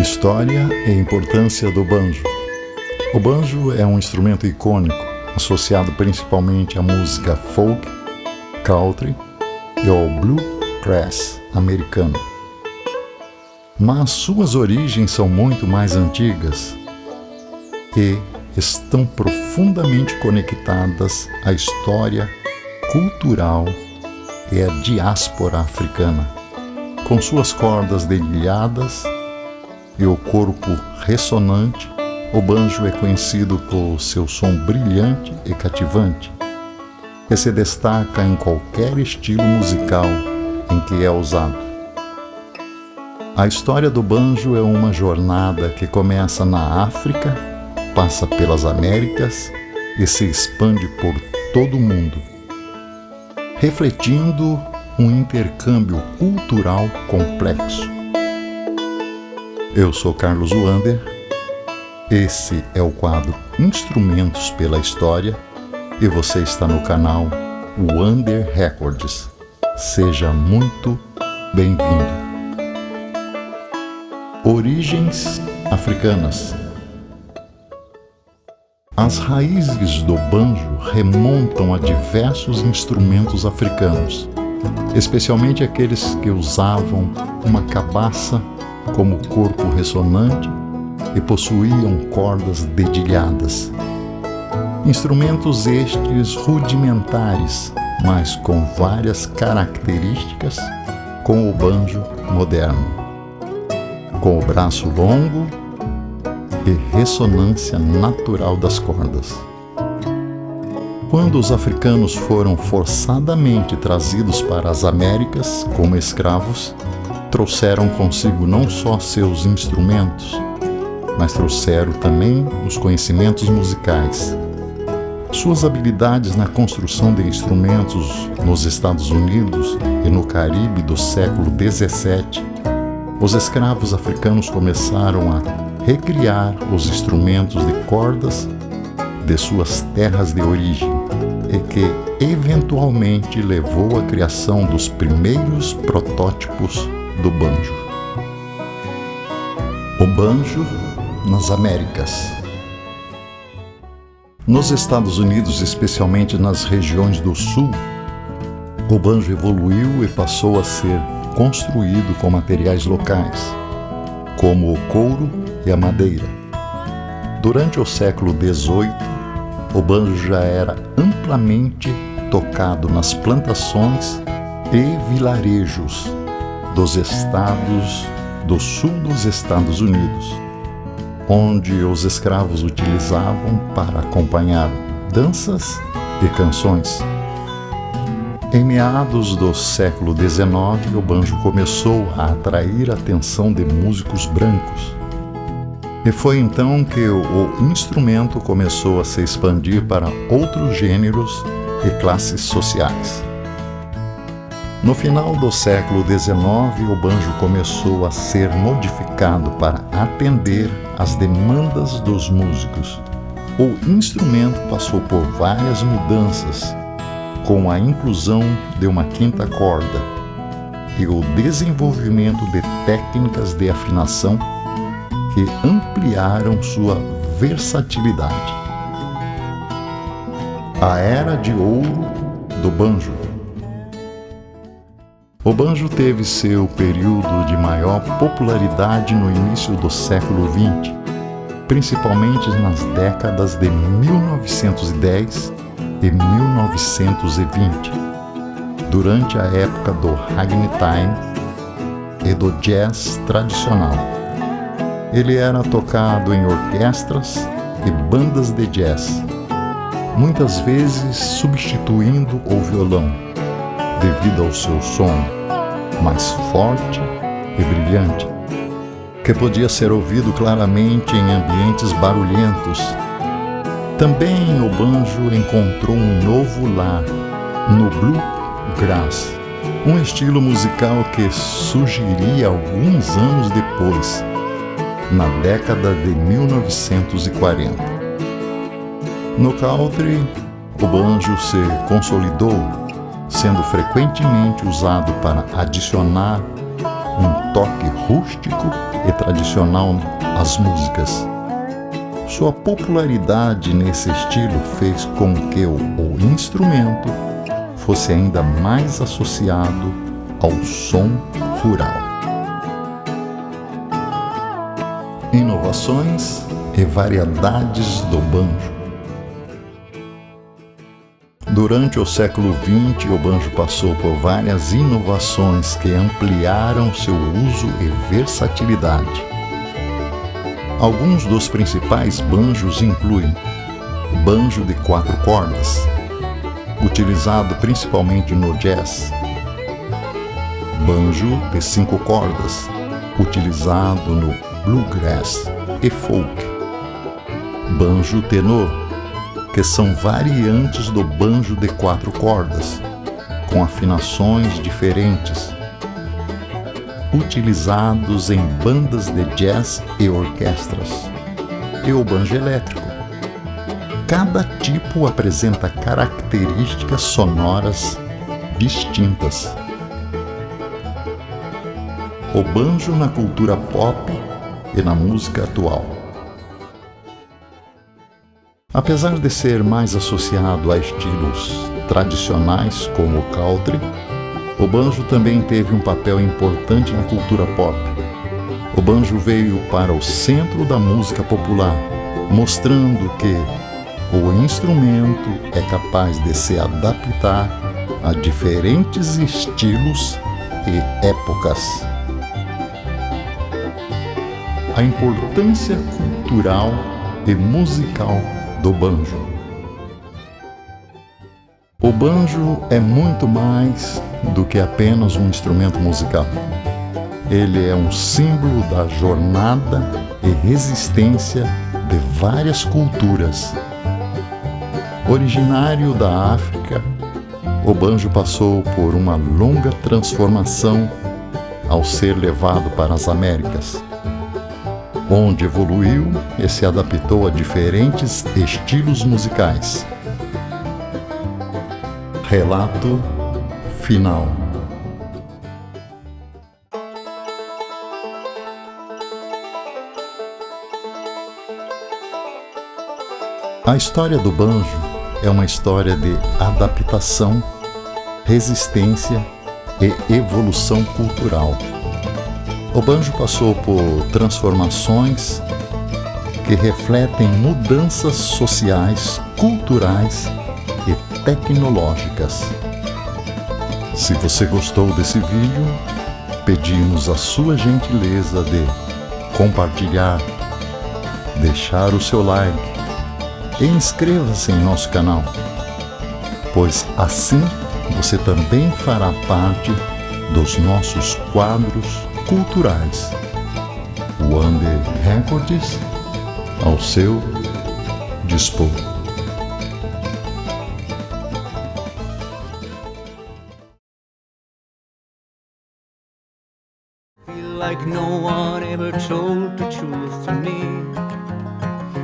História e importância do banjo. O banjo é um instrumento icônico, associado principalmente à música folk, country e ao bluegrass americano. Mas suas origens são muito mais antigas e estão profundamente conectadas à história cultural e à diáspora africana. Com suas cordas dedilhadas e o corpo ressonante, o banjo é conhecido por seu som brilhante e cativante, que se destaca em qualquer estilo musical em que é usado. A história do banjo é uma jornada que começa na África, passa pelas Américas e se expande por todo o mundo, refletindo um intercâmbio cultural complexo. Eu sou Carlos Wander, esse é o quadro Instrumentos pela História e você está no canal Wander Records. Seja muito bem-vindo. Origens africanas. As raízes do banjo remontam a diversos instrumentos africanos, especialmente aqueles que usavam uma cabaça como corpo ressonante e possuíam cordas dedilhadas. Instrumentos estes rudimentares, mas com várias características com o banjo moderno, com o braço longo e ressonância natural das cordas. Quando os africanos foram forçadamente trazidos para as Américas como escravos, trouxeram consigo não só seus instrumentos, mas trouxeram também os conhecimentos musicais. Suas habilidades na construção de instrumentos nos Estados Unidos e no Caribe do século XVII, os escravos africanos começaram a recriar os instrumentos de cordas de suas terras de origem e que eventualmente levou à criação dos primeiros protótipos do banjo. O banjo nas Américas. Nos Estados Unidos, especialmente nas regiões do sul, o banjo evoluiu e passou a ser construído com materiais locais, como o couro e a madeira. Durante o século XVIII, o banjo já era amplamente tocado nas plantações e vilarejos dos estados do sul dos Estados Unidos, onde os escravos utilizavam para acompanhar danças e canções. Em meados do século XIX, o banjo começou a atrair a atenção de músicos brancos. E foi então que o instrumento começou a se expandir para outros gêneros e classes sociais. No final do século XIX, o banjo começou a ser modificado para atender às demandas dos músicos. O instrumento passou por várias mudanças, com a inclusão de uma quinta corda e o desenvolvimento de técnicas de afinação que ampliaram sua versatilidade. A Era de Ouro do Banjo. O banjo teve seu período de maior popularidade no início do século XX, principalmente nas décadas de 1910 e 1920, durante a época do ragtime e do jazz tradicional. Ele era tocado em orquestras e bandas de jazz, muitas vezes substituindo o violão, devido ao seu som mais forte e brilhante, que podia ser ouvido claramente em ambientes barulhentos. Também o banjo encontrou um novo lar no bluegrass, um estilo musical que surgiria alguns anos depois, na década de 1940. No country, o banjo se consolidou, sendo frequentemente usado para adicionar um toque rústico e tradicional às músicas. Sua popularidade nesse estilo fez com que o instrumento fosse ainda mais associado ao som rural. Inovações e variedades do banjo. Durante o século XX, o banjo passou por várias inovações que ampliaram seu uso e versatilidade. Alguns dos principais banjos incluem banjo de 4 cordas, utilizado principalmente no jazz, banjo de 5 cordas, utilizado no bluegrass e folk, banjo tenor, que são variantes do banjo de 4 cordas, com afinações diferentes, utilizados em bandas de jazz e orquestras, e o banjo elétrico. Cada tipo apresenta características sonoras distintas. O banjo na cultura pop e na música atual. Apesar de ser mais associado a estilos tradicionais como o country, o banjo também teve um papel importante na cultura pop. O banjo veio para o centro da música popular, mostrando que o instrumento é capaz de se adaptar a diferentes estilos e épocas. A importância cultural e musical do banjo. O banjo é muito mais do que apenas um instrumento musical. Ele é um símbolo da jornada e resistência de várias culturas. Originário da África, o banjo passou por uma longa transformação ao ser levado para as Américas, onde evoluiu e se adaptou a diferentes estilos musicais. Relato final. A história do banjo é uma história de adaptação, resistência e evolução cultural. O banjo passou por transformações que refletem mudanças sociais, culturais e tecnológicas. Se você gostou desse vídeo, pedimos a sua gentileza de compartilhar, deixar o seu like e inscreva-se em nosso canal, pois assim você também fará parte dos nossos quadros culturais. Wande Records ao seu dispor. Feel like no one ever told the truth to me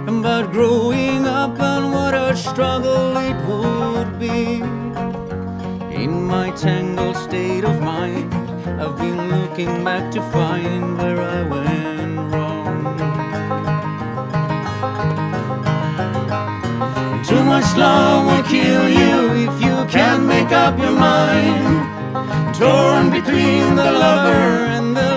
about growing up and what a struggle it would be. In my tangled state of mind, I've been looking back to find where I went wrong. Too much love will kill you if you can't make up your mind. Torn between the lover and the